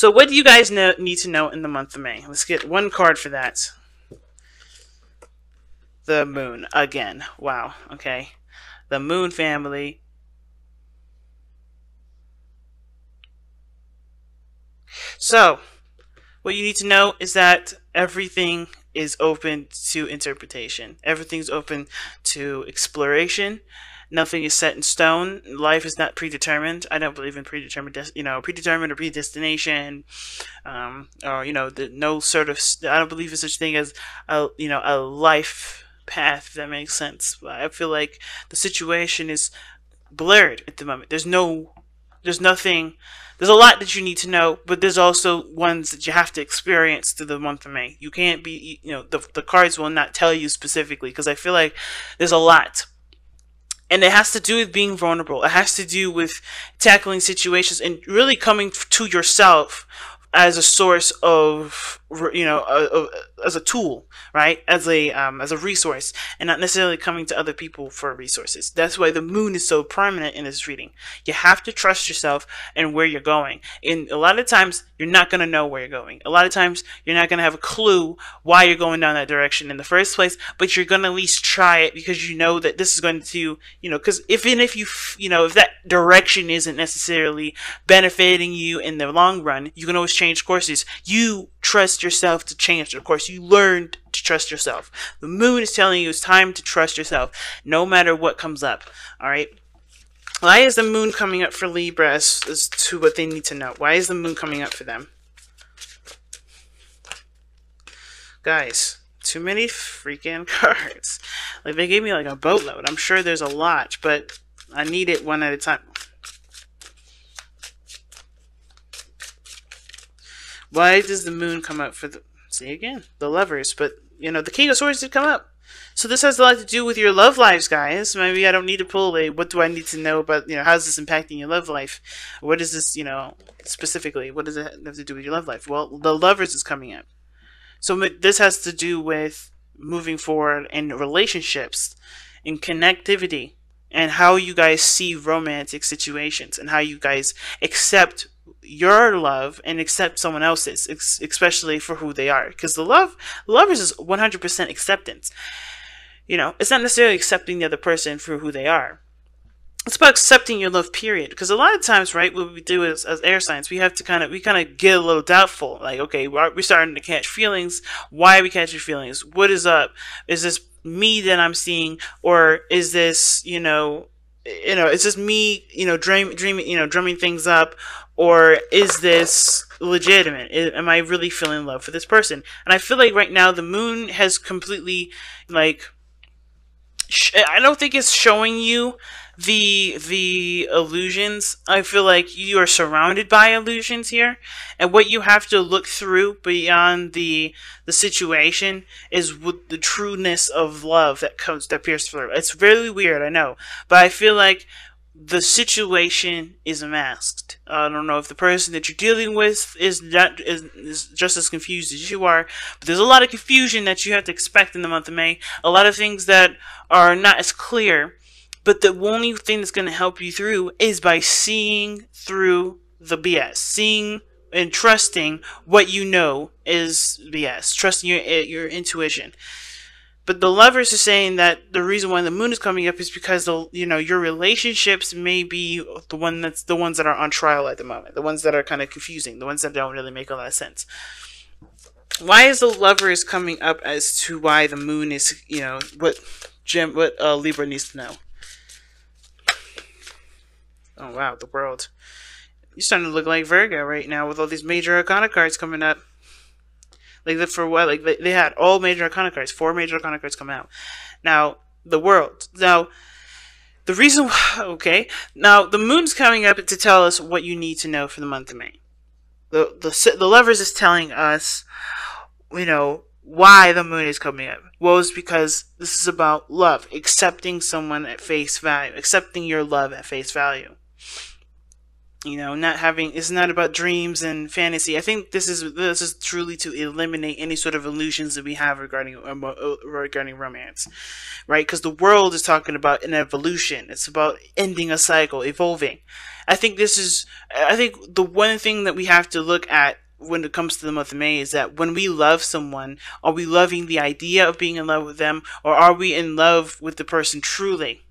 So what do you guys need to know in the month of May? Let's get one card for that. The moon again. Wow. Okay. The moon family. So, what you need to know is that everything is open to interpretation. Everything's open to exploration. Nothing is set in stone. Life is not predetermined. I don't believe in predetermined, predetermined or predestination, or no sort of. I don't believe in such thing as a life path. If that makes sense. I feel like the situation is blurred at the moment. There's nothing. There's a lot that you need to know, but there's also ones that you have to experience through the month of May. You can't be, the cards will not tell you specifically, because I feel like there's a lot. And it has to do with being vulnerable. It has to do with tackling situations and really coming to yourself as a source of, as a tool, right? As a resource, and not necessarily coming to other people for resources. That's why the moon is so prominent in this reading. You have to trust yourself and where you're going. And a lot of times, you're not going to know where you're going. A lot of times, you're not going to have a clue why you're going down that direction in the first place, but you're going to at least try it, because you know that this is going to, because if that direction isn't necessarily benefiting you in the long run, you can always change courses. You trust yourself to change the course. You learned to trust yourself. The moon is telling you it's time to trust yourself, no matter what comes up. All right. Why is the moon coming up for Libra as to what they need to know? Why is the moon coming up for them? Guys, too many freaking cards. Like, they gave me like a boatload. I'm sure there's a lot, but I need it one at a time. Why does the moon come up for the... See again, the Lovers. But, the King of Swords did come up. So this has a lot to do with your love lives, guys. Maybe I don't need to pull a, what do I need to know about, how's this impacting your love life? What is this, specifically? What does it have to do with your love life? Well, the Lovers is coming up. So this has to do with moving forward in relationships, in connectivity, and how you guys see romantic situations, and how you guys accept your love and accept someone else's, especially for who they are. Because the Lovers is 100% acceptance. It's not necessarily accepting the other person for who they are. It's about accepting your love, period. Because a lot of times, right, what we do as air signs, we have to kind of get a little doubtful. Like, okay, we're starting to catch feelings. Why are we catching feelings? What is up? Is this me that I'm seeing, or is this, is this me, drumming things up, or is this legitimate? Am I really feeling love for this person? And I feel like right now the moon has completely, I don't think it's showing you the illusions. I feel like you are surrounded by illusions here, and what you have to look through beyond the situation is with the trueness of love that appears through. It's really weird, I know, but I feel like the situation is masked. I don't know if the person that you're dealing with is just as confused as you are, but there's a lot of confusion that you have to expect in the month of May. A lot of things that are not as clear, but the only thing that's going to help you through is by seeing through the BS, seeing and trusting what you know is BS, trusting your intuition. But the Lovers are saying that the reason why the moon is coming up is because your relationships may be the ones that are on trial at the moment, the ones that are kind of confusing, the ones that don't really make a lot of sense. Why is the Lovers coming up as to why the moon is, what Libra needs to know? Oh wow, the World. You're starting to look like Virgo right now with all these major arcana cards coming up. For what? They had all major arcana cards, 4 major arcana cards coming out. Now, the World. Now, the reason, okay. Now, the moon's coming up to tell us what you need to know for the month of May. The Lovers is telling us, why the moon is coming up. Well, it's because this is about love, accepting someone at face value, accepting your love at face value. You know, not having, it's not about dreams and fantasy. I think this is truly to eliminate any sort of illusions that we have regarding romance, right? Because the world is talking about an evolution. It's about ending a cycle, evolving. I think this is. I think the one thing that we have to look at when it comes to the month of May is that when we love someone, are we loving the idea of being in love with them, or are we in love with the person truly?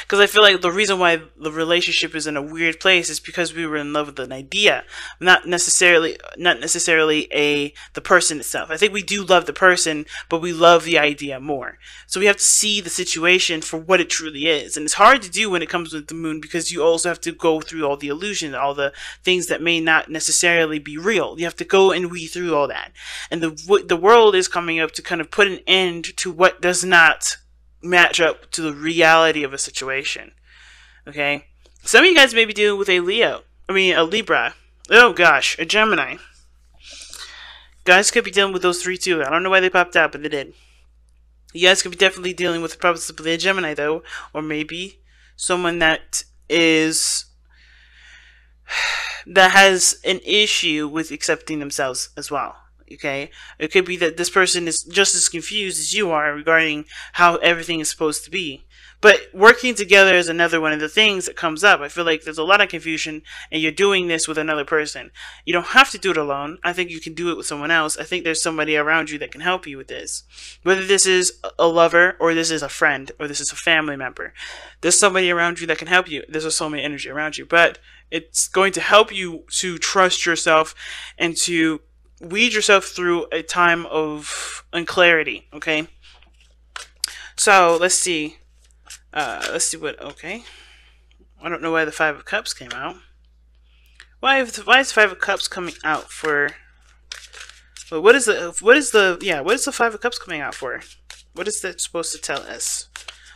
Because I feel like the reason why the relationship is in a weird place is because we were in love with an idea, not necessarily the person itself. I think we do love the person, but we love the idea more. So we have to see the situation for what it truly is, and it's hard to do when it comes with the moon because you also have to go through all the illusions, all the things that may not necessarily be real. You have to go and weed through all that, and the world is coming up to kind of put an end to what does not match up to the reality of a situation. Okay? Some of you guys may be dealing with a Libra. Oh gosh, a Gemini. Guys could be dealing with those three too. I don't know why they popped out, but they did. You guys could be definitely dealing with possibly a Gemini though, or maybe someone that has an issue with accepting themselves as well. Okay, it could be that this person is just as confused as you are regarding how everything is supposed to be. But working together is another one of the things that comes up. I feel like there's a lot of confusion and you're doing this with another person. You don't have to do it alone. I think you can do it with someone else. I think there's somebody around you that can help you with this. Whether this is a lover or this is a friend or this is a family member. There's somebody around you that can help you. There's a soulmate energy around you. But it's going to help you to trust yourself and to weed yourself through a time of unclarity. Okay, so let's see what. Okay, I don't know why the Five of Cups came out. Why is the Five of Cups coming out for? Well, what is the Five of Cups coming out for? What is that supposed to tell us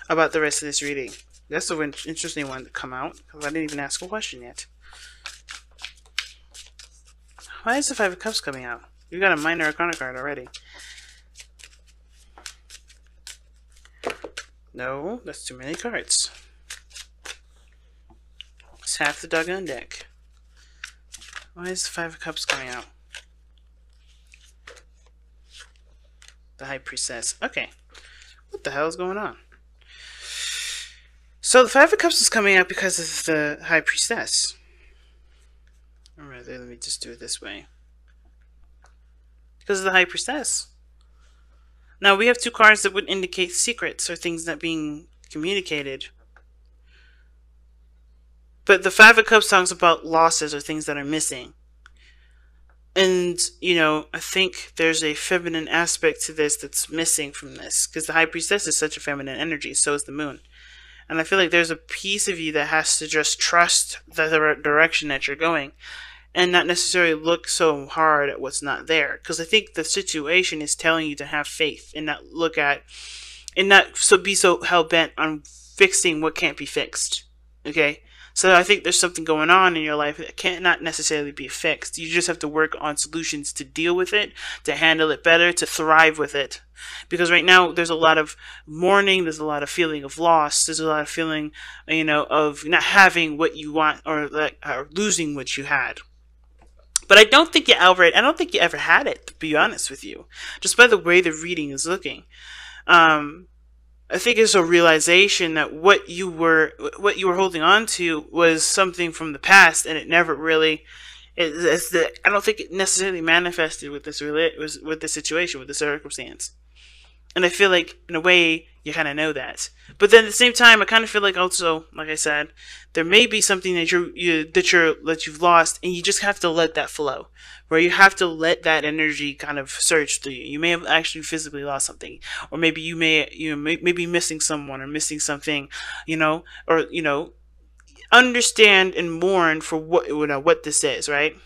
about the rest of this reading? That's an interesting one to come out because I didn't even ask a question yet. Why is the Five of Cups coming out? You got a minor arcana card already. No, that's too many cards. It's half the doggone deck. Why is the Five of Cups coming out? The High Priestess. Okay. What the hell is going on? So the Five of Cups is coming out because of the High Priestess. Alright, let me just do it this way. Because of the High Priestess. Now, we have two cards that would indicate secrets or things not being communicated. But the Five of Cups talks about losses or things that are missing. And, you know, I think there's a feminine aspect to this that's missing from this. Because the High Priestess is such a feminine energy, so is the Moon. And I feel like there's a piece of you that has to just trust the direction that you're going. And not necessarily look so hard at what's not there. Because I think the situation is telling you to have faith and not be so hell-bent on fixing what can't be fixed. Okay? So I think there's something going on in your life that cannot necessarily be fixed. You just have to work on solutions to deal with it, to handle it better, to thrive with it. Because right now there's a lot of mourning, there's a lot of feeling of loss, there's a lot of feeling, you know, of not having what you want or losing what you had. But I don't think you ever had it, to be honest with you. Just by the way the reading is looking. I think it's a realization that what you were holding on to was something from the past, and it never really I don't think it necessarily manifested with this situation, with the circumstance. And I feel like, in a way, you kind of know that. But then at the same time, I kind of feel like also, like I said, there may be something that you've lost, and you just have to let that flow. Where you have to let that energy kind of surge through you. You may have actually physically lost something, or maybe you may be missing someone or missing something, understand and mourn for what this is, right?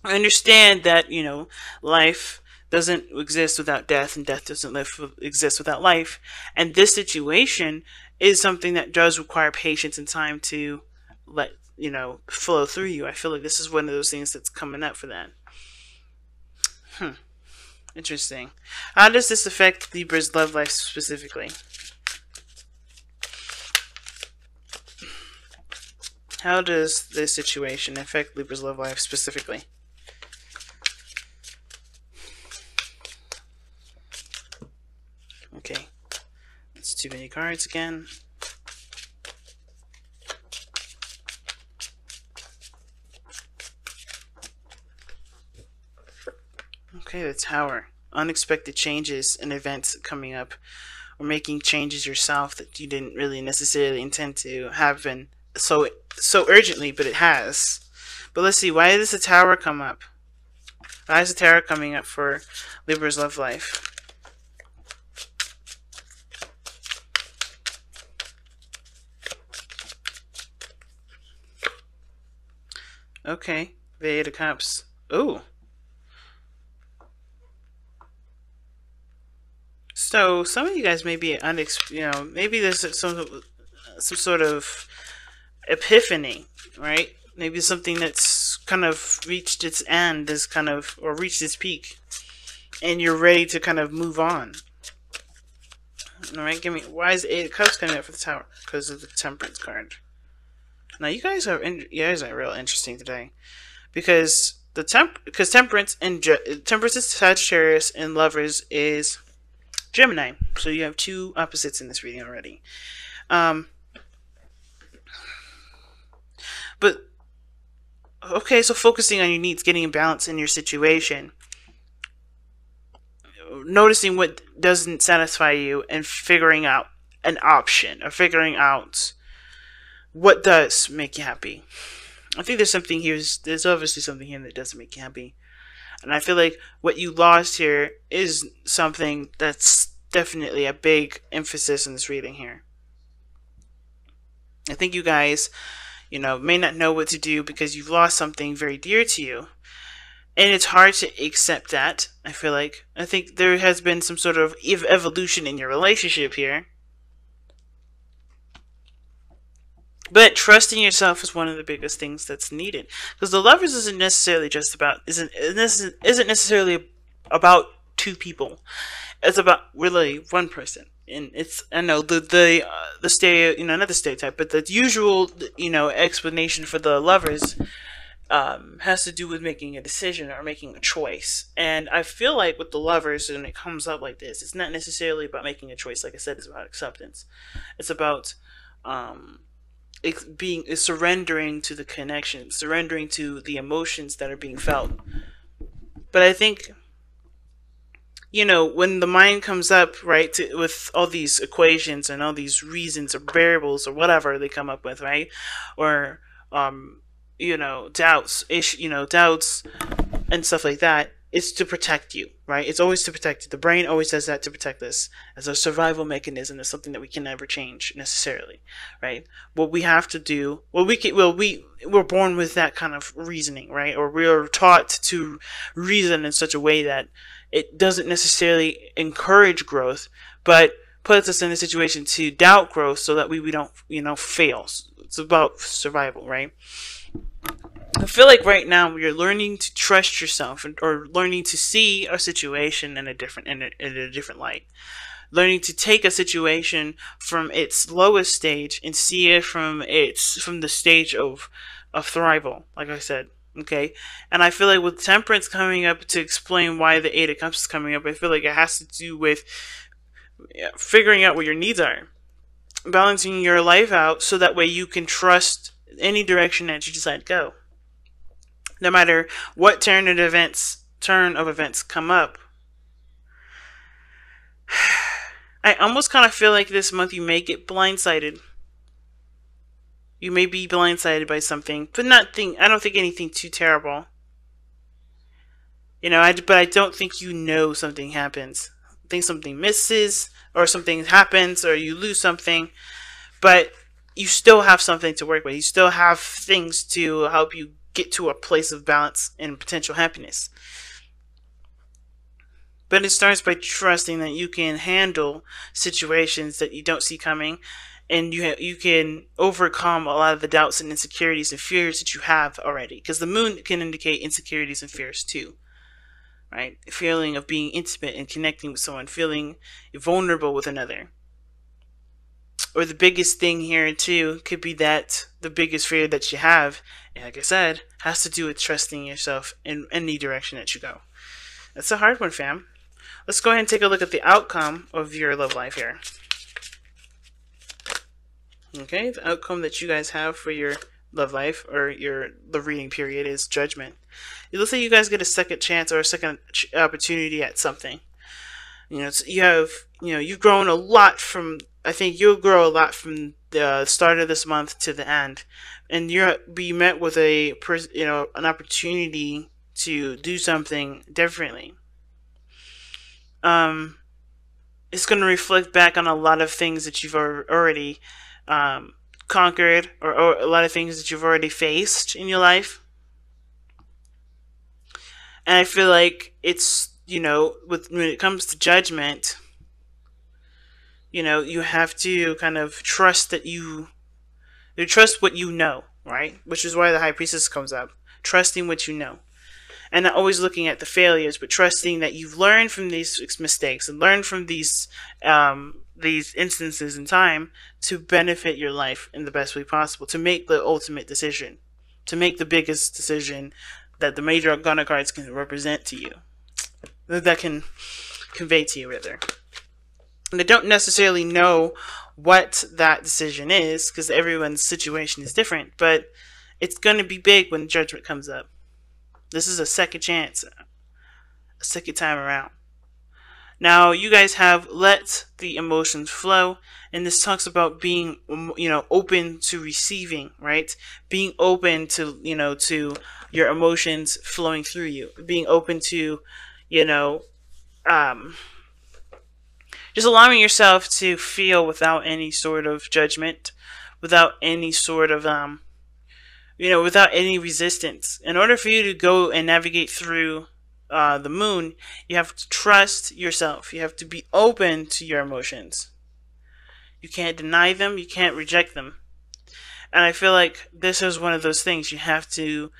Understand that life doesn't exist without death, and death doesn't exist without life. And this situation is something that does require patience and time to let flow through you. I feel like this is one of those things that's coming up for that. Interesting. How does this affect Libra's love life specifically? How does this situation affect Libra's love life specifically? Okay, that's too many cards again. Okay, the Tower. Unexpected changes and events coming up, or making changes yourself that you didn't really necessarily intend to happen so urgently, but it has. But let's see, why does the Tower come up? Why is the Tower coming up for Libra's love life? Okay, the Eight of Cups. Ooh. So some of you guys may be maybe there's some sort of epiphany, right? Maybe something that's kind of reached its end, is kind of, or reached its peak, and you're ready to kind of move on. All right, give me, why is the Eight of Cups coming up for the Tower? Because of the Temperance card. Now you guys are real interesting today, because Temperance and Temperance is Sagittarius and Lovers is Gemini. So you have two opposites in this reading already. But okay, so focusing on your needs, getting a balance in your situation, noticing what doesn't satisfy you, and figuring out an option, or figuring out what does make you happy. I think there's something here. There's obviously something here that doesn't make you happy, and I feel like what you lost here is something that's definitely a big emphasis in this reading here. I think you guys, may not know what to do because you've lost something very dear to you. And it's hard to accept that, I feel like. I think there has been some sort of evolution in your relationship here. But trusting yourself is one of the biggest things that's needed. Because the Lovers isn't necessarily about two people. It's about really one person. And it's, I know, the not the stereotype, but the usual, explanation for the Lovers has to do with making a decision or making a choice. And I feel like with the Lovers, when it comes up like this, it's not necessarily about making a choice. Like I said, it's about acceptance. It's about surrendering to the connection, surrendering to the emotions that are being felt. But I think, when the mind comes up, right, with all these equations and all these reasons or variables or whatever they come up with, right, or doubts and stuff like that, it's to protect you, right? It's always to protect you. The brain always does that to protect us as a survival mechanism. It's something that we can never change necessarily, right? What we have to do, we're born with that kind of reasoning, right? Or we're taught to reason in such a way that it doesn't necessarily encourage growth, but puts us in a situation to doubt growth so that we don't, fail. It's about survival, right? I feel like right now you're learning to trust yourself, or learning to see a situation in a different light. Learning to take a situation from its lowest stage and see it from the stage of thrival, like I said. Okay, and I feel like with Temperance coming up to explain why the Eight of Cups is coming up, I feel like it has to do with figuring out what your needs are, balancing your life out so that way you can trust any direction that you decide to go. No matter what turn of events come up. I almost kind of feel like this month you may get blindsided. You may be blindsided by something, but I don't think anything too terrible. But I don't think something happens. I think something misses, or something happens, or you lose something, but you still have something to work with. You still have things to help you get to a place of balance and potential happiness. But it starts by trusting that you can handle situations that you don't see coming, and you can overcome a lot of the doubts and insecurities and fears that you have already. Because the moon can indicate insecurities and fears too, right? A feeling of being intimate and connecting with someone, feeling vulnerable with another. or the biggest thing here too could be that the biggest fear that you have, and like I said, has to do with trusting yourself in any direction that you go. That's a hard one, fam. Let's go ahead and take a look at the outcome of your love life here. Okay, the outcome that you guys have for your love life or the reading period is Judgment. It looks like you guys get a second chance or a second opportunity at something. You've grown a lot from. I think you'll grow a lot from the start of this month to the end, and you'll be met with an opportunity to do something differently. It's going to reflect back on a lot of things that you've already conquered, or a lot of things that you've already faced in your life. And I feel like it's, when it comes to Judgment, you have to kind of trust what you know, right? Which is why the High Priestess comes up. Trusting what you know. And not always looking at the failures, but trusting that you've learned from these mistakes and learned from these instances in time to benefit your life in the best way possible, to make the ultimate decision, to make the biggest decision that the major arcana cards can represent to you, that can convey to you, rather. And I don't necessarily know what that decision is, because everyone's situation is different, but it's going to be big when Judgment comes up. This is a second chance, a second time around. Now, you guys have let the emotions flow, and this talks about being, open to receiving, right? Being open to, to your emotions flowing through you. Being open to, just allowing yourself to feel without any sort of judgment, without any sort of, without any resistance. In order for you to go and navigate through the moon, you have to trust yourself. You have to be open to your emotions. You can't deny them. You can't reject them. And I feel like this is one of those things. You have to,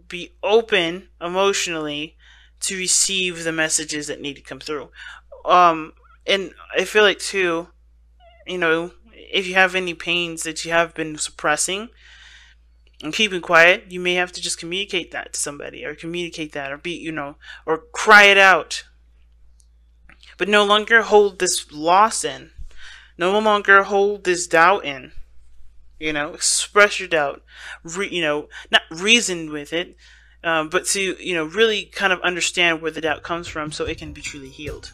be open emotionally to receive the messages that need to come through. And I feel like too, if you have any pains that you have been suppressing and keeping quiet, you may have to just communicate that to somebody, or communicate that, or or cry it out. But no longer hold this loss in. No longer hold this doubt in. Express your doubt. Not reason with it, but to, really kind of understand where the doubt comes from so it can be truly healed.